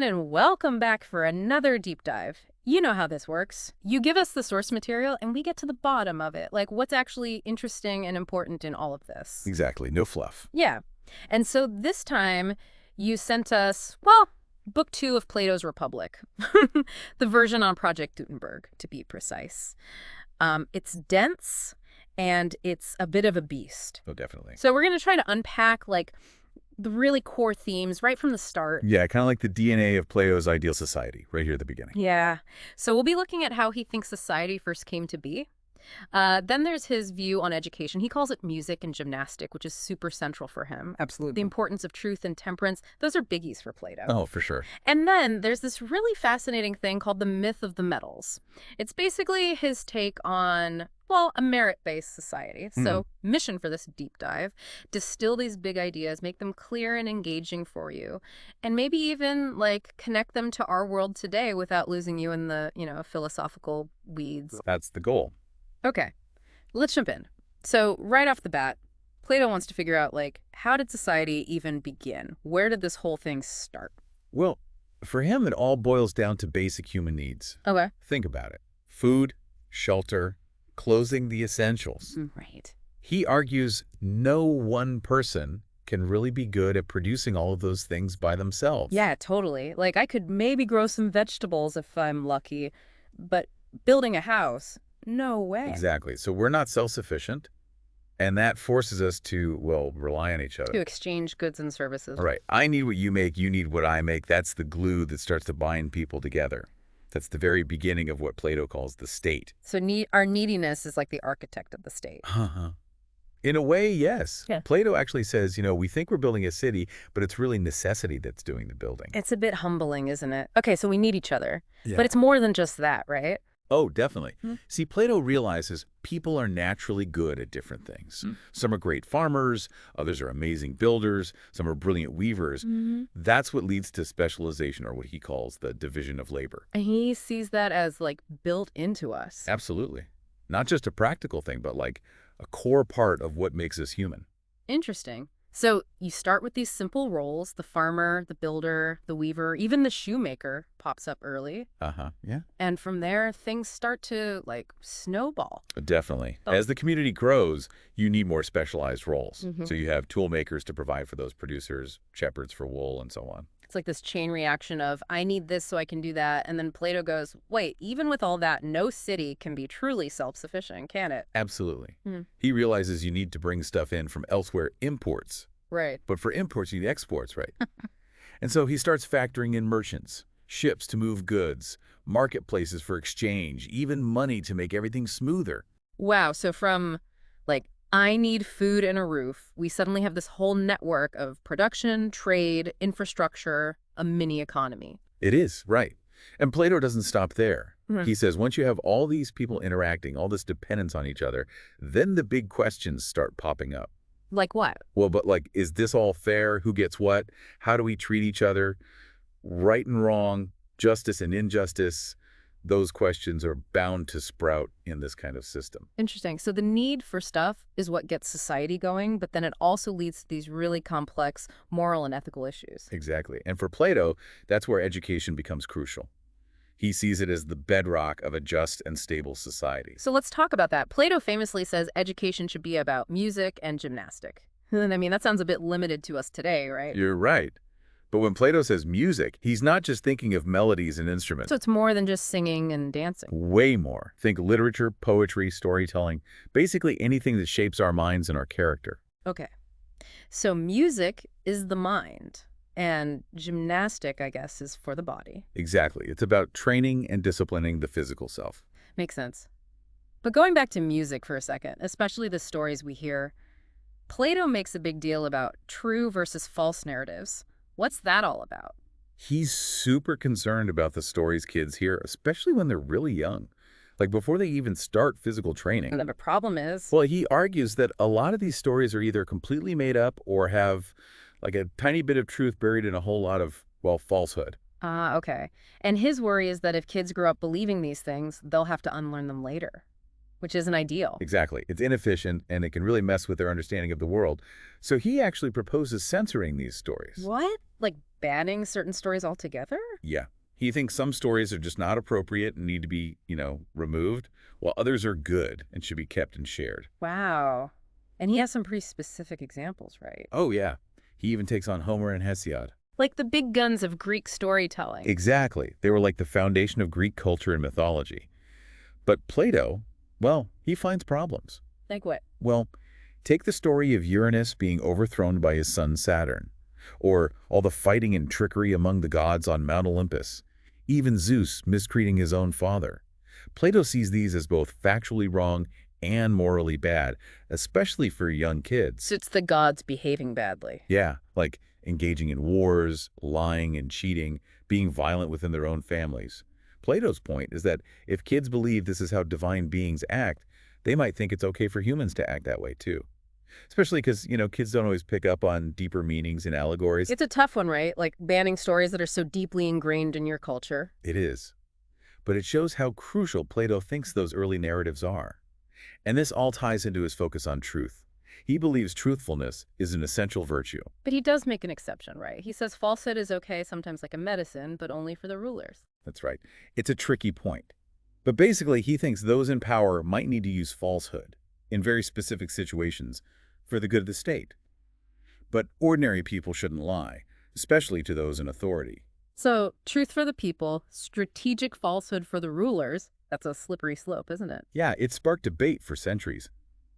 everyone, and welcome back for another deep dive. You know how this works. You give us the source material, and we get to the bottom of it, like what's actually interesting and important in all of this. Exactly. No fluff. Yeah. And so this time, you sent us, well, book 2 of Plato's Republic, the version on Project Gutenberg, to be precise. It's dense, and it's a bit of a beast. Oh, definitely. So we're going to try to unpack, like, the really core themes right from the start. Yeah, kind of like the DNA of Plato's ideal society, right here at the beginning. Yeah. So we'll be looking at how he thinks society first came to be. Then there's his view on education. He calls it music and gymnastic, which is super central for him. Absolutely. The importance of truth and temperance. Those are biggies for Plato. Oh, for sure. And then there's this really fascinating thing called the myth of the metals. It's basically his take on, well, a merit-based society. So mission for this deep dive, distill these big ideas, make them clear and engaging for you, and maybe even, like, connect them to our world today without losing you in the, philosophical weeds. That's the goal. Okay, let's jump in. So right off the bat, Plato wants to figure out, like, how did society even begin? Where did this whole thing start? Well, for him, it all boils down to basic human needs. Okay. Think about it. Food, shelter, clothing, the essentials. Right. He argues no one person can really be good at producing all of those things by themselves. Yeah, totally. Like, I could maybe grow some vegetables if I'm lucky, but building a house, no way. Exactly. So we're not self-sufficient, and that forces us to, well, rely on each other. To exchange goods and services. All right. I need what you make, you need what I make. That's the glue that starts to bind people together. That's the very beginning of what Plato calls the state. So our neediness is like the architect of the state. In a way, yes. Yeah. Plato actually says, we think we're building a city, but it's really necessity that's doing the building. It's a bit humbling, isn't it? Okay, so we need each other. Yeah. But it's more than just that, right? Oh, definitely. See, Plato realizes people are naturally good at different things. Some are great farmers, others are amazing builders, some are brilliant weavers. That's what leads to specialization, or what he calls the division of labor. And he sees that as, like, built into us. Absolutely. Not just a practical thing, but like a core part of what makes us human. Interesting. So you start with these simple roles: the farmer, the builder, the weaver, even the shoemaker pops up early. Yeah. And from there, things start to, like, snowball. Definitely. Oh. As the community grows, you need more specialized roles. So you have tool makers to provide for those producers, shepherds for wool, and so on. It's like this chain reaction of, I need this so I can do that. And then Plato goes, wait, even with all that, no city can be truly self-sufficient, can it? Absolutely. He realizes you need to bring stuff in from elsewhere, imports. Right. But for imports, you need exports, right? And so he starts factoring in merchants, ships to move goods, marketplaces for exchange, even money to make everything smoother. Wow. So from, like, I need food and a roof, we suddenly have this whole network of production, trade, infrastructure, a mini economy. It is, right. And Plato doesn't stop there. He says once you have all these people interacting, all this dependence on each other, then the big questions start popping up. Like what? Well, but like, is this all fair? Who gets what? How do we treat each other? Right and wrong, justice and injustice. Those questions are bound to sprout in this kind of system. Interesting. So the need for stuff is what gets society going, but then it also leads to these really complex moral and ethical issues. Exactly. And for Plato, that's where education becomes crucial. He sees it as the bedrock of a just and stable society. So let's talk about that. Plato famously says education should be about music and gymnastic. I mean, that sounds a bit limited to us today, right? You're right. But when Plato says music, he's not just thinking of melodies and instruments. So it's more than just singing and dancing. Way more. Think literature, poetry, storytelling, basically anything that shapes our minds and our character. Okay. So music is the mind, and gymnastic, I guess, is for the body. Exactly. It's about training and disciplining the physical self. Makes sense. But going back to music for a second, especially the stories we hear, Plato makes a big deal about true versus false narratives. What's that all about? He's super concerned about the stories kids hear, especially when they're really young, like before they even start physical training. And the problem is... Well, he argues that a lot of these stories are either completely made up or have like a tiny bit of truth buried in a whole lot of, well, falsehood. Okay. And his worry is that if kids grow up believing these things, they'll have to unlearn them later. which isn't ideal. Exactly. It's inefficient, and it can really mess with their understanding of the world. So he actually proposes censoring these stories. What? Like banning certain stories altogether? Yeah. He thinks some stories are just not appropriate and need to be, removed, while others are good and should be kept and shared. Wow. And he has some pretty specific examples, right? Oh, yeah. He even takes on Homer and Hesiod. Like the big guns of Greek storytelling. Exactly. They were like the foundation of Greek culture and mythology. But Plato, well, he finds problems. Like what? Well, take the story of Uranus being overthrown by his son Saturn, or all the fighting and trickery among the gods on Mount Olympus, even Zeus mistreating his own father. Plato sees these as both factually wrong and morally bad, especially for young kids. So it's the gods behaving badly. Yeah, like engaging in wars, lying and cheating, being violent within their own families. Plato's point is that if kids believe this is how divine beings act, they might think it's okay for humans to act that way too. Especially because, kids don't always pick up on deeper meanings in allegories. It's a tough one, right? Like banning stories that are so deeply ingrained in your culture. It is. But it shows how crucial Plato thinks those early narratives are. And this all ties into his focus on truth. He believes truthfulness is an essential virtue. But he does make an exception, right? He says falsehood is okay, sometimes like a medicine, but only for the rulers. That's right. It's a tricky point. But basically, he thinks those in power might need to use falsehood in very specific situations for the good of the state. But ordinary people shouldn't lie, especially to those in authority. So, truth for the people, strategic falsehood for the rulers. That's a slippery slope, isn't it? Yeah, it sparked debate for centuries.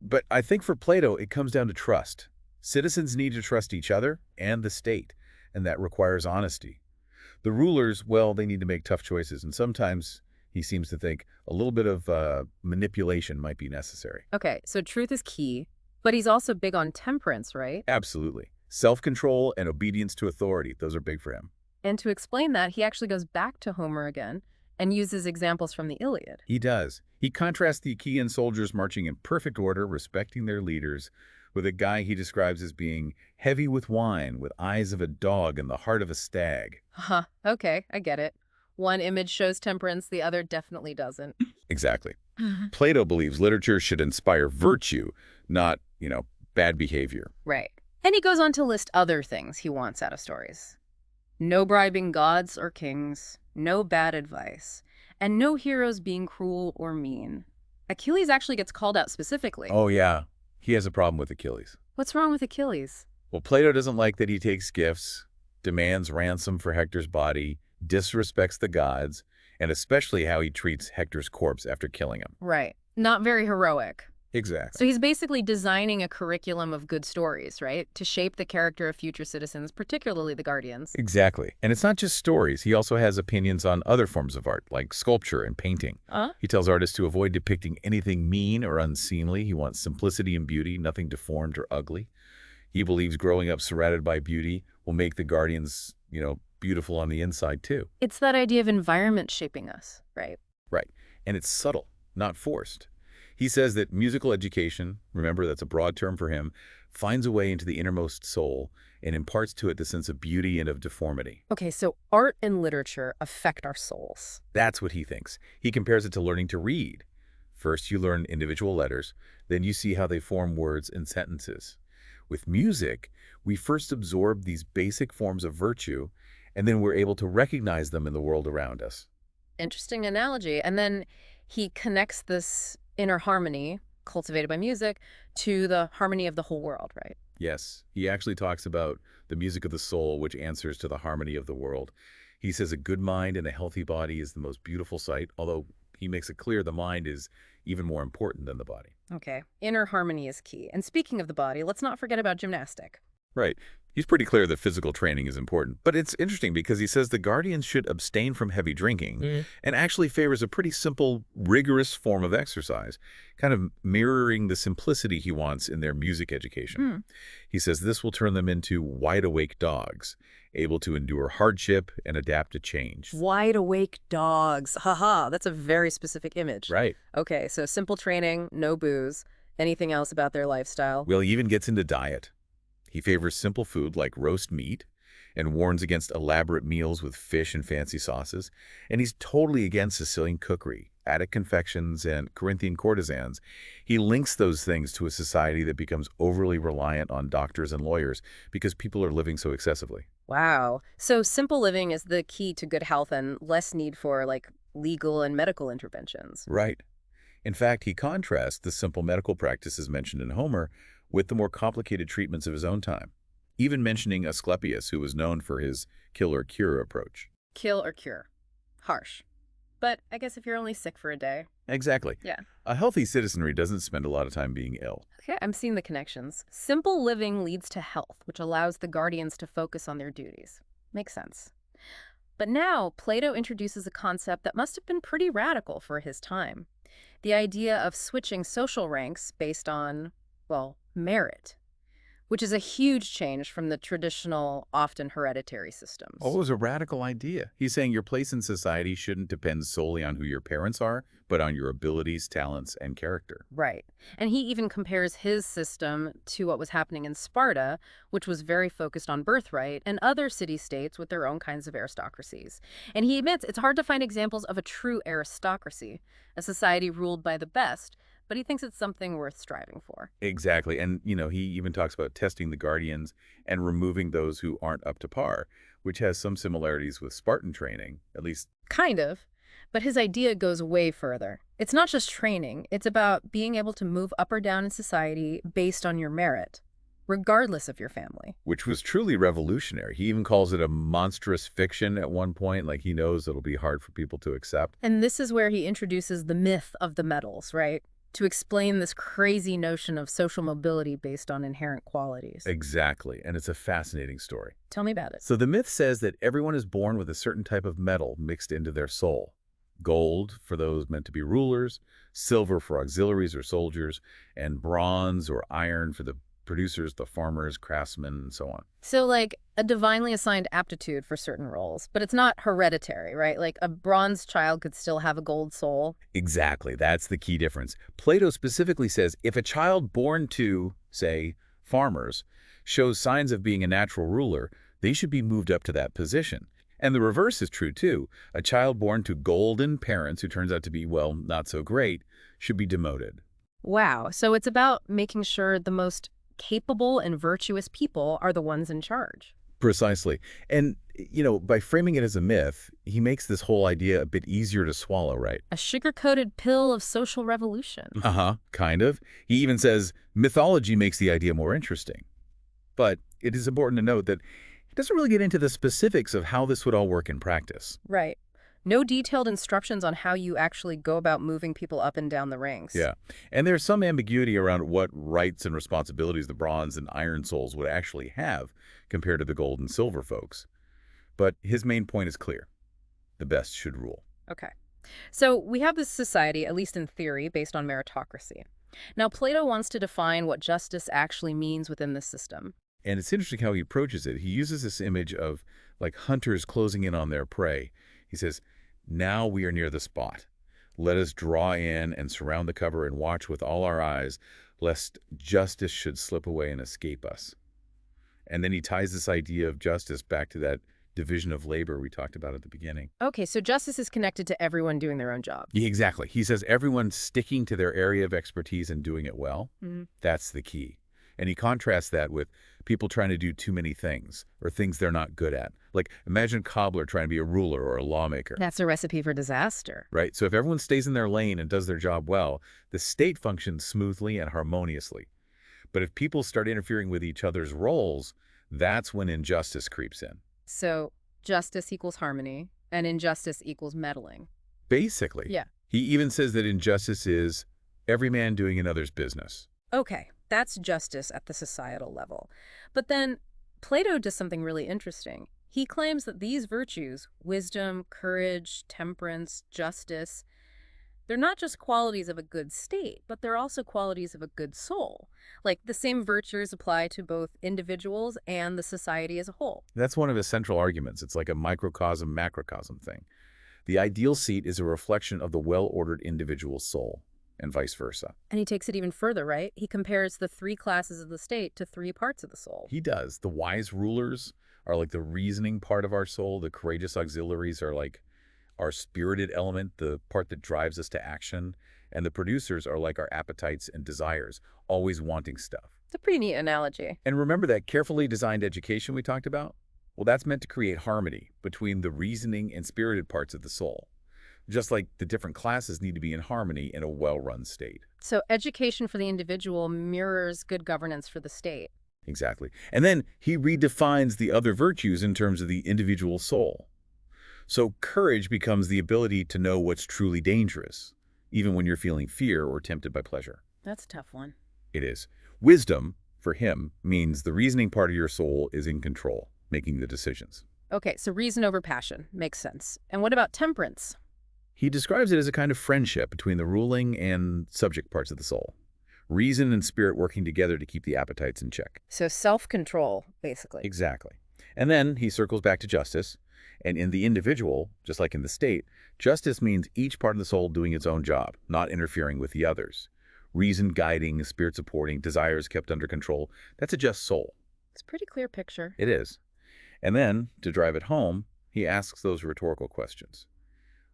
But I think for Plato, it comes down to trust. Citizens need to trust each other and the state, and that requires honesty. The rulers, well, they need to make tough choices, and sometimes he seems to think a little bit of manipulation might be necessary. Okay, so truth is key, but he's also big on temperance, right? Absolutely. Self-control and obedience to authority, those are big for him. And to explain that, he actually goes back to Homer again and uses examples from the Iliad. He does. He contrasts the Achaean soldiers marching in perfect order, respecting their leaders, with a guy he describes as being heavy with wine, with eyes of a dog and the heart of a stag. Huh, okay, I get it. One image shows temperance, the other definitely doesn't. Exactly. Plato believes literature should inspire virtue, not, bad behavior. Right. And he goes on to list other things he wants out of stories. No bribing gods or kings, no bad advice, and no heroes being cruel or mean. Achilles actually gets called out specifically. Oh, yeah. He has a problem with Achilles. What's wrong with Achilles? Well, Plato doesn't like that he takes gifts, demands ransom for Hector's body, disrespects the gods, and especially how he treats Hector's corpse after killing him. Right. Not very heroic. Exactly. So he's basically designing a curriculum of good stories, right? To shape the character of future citizens, particularly the guardians. Exactly. And it's not just stories. He also has opinions on other forms of art, like sculpture and painting. He tells artists to avoid depicting anything mean or unseemly. He wants simplicity and beauty, nothing deformed or ugly. He believes growing up surrounded by beauty will make the guardians, beautiful on the inside too. It's that idea of environment shaping us, right? Right. And it's subtle, not forced. He says that musical education, remember that's a broad term for him, finds a way into the innermost soul and imparts to it the sense of beauty and of deformity. Okay, so art and literature affect our souls. That's what he thinks. He compares it to learning to read. First, you learn individual letters, then you see how they form words and sentences. With music, we first absorb these basic forms of virtue, and then we're able to recognize them in the world around us. Interesting analogy. And then he connects this inner harmony, cultivated by music, to the harmony of the whole world, right? Yes, he actually talks about the music of the soul, which answers to the harmony of the world. He says a good mind and a healthy body is the most beautiful sight, although he makes it clear the mind is even more important than the body. Okay, inner harmony is key. And speaking of the body, let's not forget about gymnastic. Right. He's pretty clear that physical training is important. But it's interesting because he says the guardians should abstain from heavy drinking and actually favors a pretty simple, rigorous form of exercise, kind of mirroring the simplicity he wants in their music education. He says this will turn them into wide-awake dogs, able to endure hardship and adapt to change. Wide-awake dogs. Haha, that's a very specific image. Right. Okay, so simple training, no booze. Anything else about their lifestyle? Well, he even gets into diet. He favors simple food like roast meat and warns against elaborate meals with fish and fancy sauces. And he's totally against Sicilian cookery, Attic confections, and Corinthian courtesans, he links those things to a society that becomes overly reliant on doctors and lawyers because people are living so excessively. Wow. So simple living is the key to good health and less need for, like, legal and medical interventions. Right. In fact, he contrasts the simple medical practices mentioned in Homer with the more complicated treatments of his own time, even mentioning Asclepius, who was known for his kill or cure approach. Kill or cure. Harsh. But I guess if you're only sick for a day. Exactly. Yeah. A healthy citizenry doesn't spend a lot of time being ill. Okay, I'm seeing the connections. Simple living leads to health, which allows the guardians to focus on their duties. Makes sense. But now, Plato introduces a concept that must have been pretty radical for his time. The idea of switching social ranks based on, well, merit, which is a huge change from the traditional, often hereditary systems. Oh, it was a radical idea. He's saying your place in society shouldn't depend solely on who your parents are, but on your abilities, talents, and character. Right. And he even compares his system to what was happening in Sparta, which was very focused on birthright, and other city-states with their own kinds of aristocracies. And he admits it's hard to find examples of a true aristocracy, a society ruled by the best, but he thinks it's something worth striving for. Exactly. And, he even talks about testing the guardians and removing those who aren't up to par, which has some similarities with Spartan training, at least. Kind of. But his idea goes way further. It's not just training. It's about being able to move up or down in society based on your merit, regardless of your family. Which was truly revolutionary. He even calls it a monstrous fiction at one point, like he knows it'll be hard for people to accept. And this is where he introduces the myth of the metals, right? To explain this crazy notion of social mobility based on inherent qualities. Exactly, and it's a fascinating story. Tell me about it. So the myth says that everyone is born with a certain type of metal mixed into their soul. Gold for those meant to be rulers, silver for auxiliaries or soldiers, and bronze or iron for the producers, the farmers, craftsmen, and so on. So, like, a divinely assigned aptitude for certain roles, but it's not hereditary, right? Like, a bronze child could still have a gold soul. Exactly, that's the key difference. Plato specifically says if a child born to, say, farmers, shows signs of being a natural ruler, they should be moved up to that position. And the reverse is true, too. A child born to golden parents who turns out to be, well, not so great, should be demoted. Wow. So it's about making sure the most capable and virtuous people are the ones in charge. Precisely. And, by framing it as a myth, he makes this whole idea a bit easier to swallow, right? A sugar-coated pill of social revolution. Uh-huh, kind of. He even says mythology makes the idea more interesting. But it is important to note that he doesn't really get into the specifics of how this would all work in practice. Right. No detailed instructions on how you actually go about moving people up and down the ranks. Yeah. And there's some ambiguity around what rights and responsibilities the bronze and iron souls would actually have compared to the gold and silver folks. But his main point is clear. The best should rule. Okay. So we have this society, at least in theory, based on meritocracy. Now, Plato wants to define what justice actually means within this system. And it's interesting how he approaches it. He uses this image of like hunters closing in on their prey. He says, now we are near the spot. Let us draw in and surround the cover and watch with all our eyes, lest justice should slip away and escape us. And then he ties this idea of justice back to that division of labor we talked about at the beginning. Okay, so justice is connected to everyone doing their own job. Yeah, exactly. He says everyone sticking to their area of expertise and doing it well. That's the key. And he contrasts that with people trying to do too many things or things they're not good at. Like, imagine a cobbler trying to be a ruler or a lawmaker. That's a recipe for disaster. Right? So if everyone stays in their lane and does their job well, the state functions smoothly and harmoniously. But if people start interfering with each other's roles, that's when injustice creeps in. So justice equals harmony, and injustice equals meddling. Basically. Yeah. He even says that injustice is every man doing another's business. Okay, that's justice at the societal level. But then Plato does something really interesting. He claims that these virtues, wisdom, courage, temperance, justice, they're not just qualities of a good state, but they're also qualities of a good soul. Like, the same virtues apply to both individuals and the society as a whole. That's one of his central arguments. It's like a microcosm, macrocosm thing. The ideal seat is a reflection of the well-ordered individual soul, and vice versa. And he takes it even further, right? He compares the three classes of the state to three parts of the soul. He does. The wise rulers are like the reasoning part of our soul. The courageous auxiliaries are like our spirited element, the part that drives us to action, and the producers are like our appetites and desires, always wanting stuff. It's a pretty neat analogy. And remember that carefully designed education we talked about? Well, that's meant to create harmony between the reasoning and spirited parts of the soul, just like the different classes need to be in harmony in a well-run state. So education for the individual mirrors good governance for the state. Exactly. And then he redefines the other virtues in terms of the individual soul. So courage becomes the ability to know what's truly dangerous, even when you're feeling fear or tempted by pleasure. That's a tough one. It is. Wisdom, for him, means the reasoning part of your soul is in control, making the decisions. Okay, so reason over passion. Makes sense. And what about temperance? He describes it as a kind of friendship between the ruling and subject parts of the soul. Reason and spirit working together to keep the appetites in check. So self-control, basically. Exactly. And then he circles back to justice. And in the individual, just like in the state, justice means each part of the soul doing its own job, not interfering with the others. Reason guiding, spirit supporting, desires kept under control. That's a just soul. It's a pretty clear picture. It is. And then, to drive it home, he asks those rhetorical questions.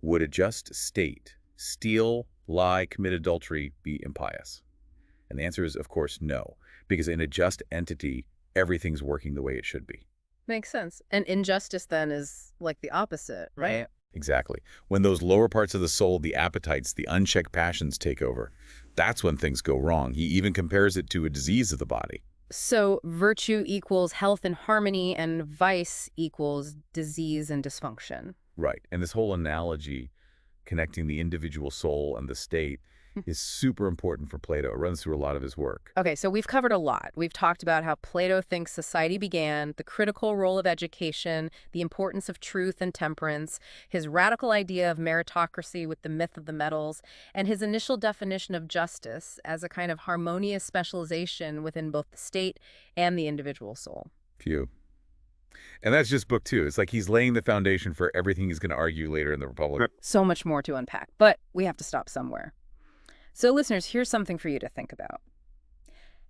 Would a just state, steal, lie, commit adultery, be impious? And the answer is, of course, no, because in a just entity, everything's working the way it should be. Makes sense. And injustice then is like the opposite, right? Exactly. When those lower parts of the soul, the appetites, the unchecked passions take over, that's when things go wrong. He even compares it to a disease of the body. So virtue equals health and harmony, and vice equals disease and dysfunction. Right. And this whole analogy connecting the individual soul and the state is super important for Plato. It runs through a lot of his work. Okay, so we've covered a lot. We've talked about how Plato thinks society began, the critical role of education, the importance of truth and temperance, his radical idea of meritocracy with the myth of the metals, and his initial definition of justice as a kind of harmonious specialization within both the state and the individual soul. Phew. And that's just book 2. It's like he's laying the foundation for everything he's going to argue later in the Republic. So much more to unpack, but we have to stop somewhere. So listeners, here's something for you to think about.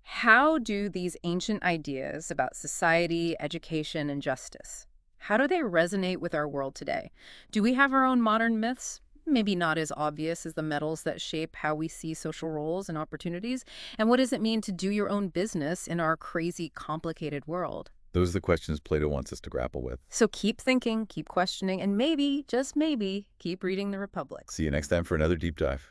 How do these ancient ideas about society, education, and justice, how do they resonate with our world today? Do we have our own modern myths? Maybe not as obvious as the metals that shape how we see social roles and opportunities. And what does it mean to do your own business in our crazy, complicated world? Those are the questions Plato wants us to grapple with. So keep thinking, keep questioning, and maybe, just maybe, keep reading the Republic. See you next time for another deep dive.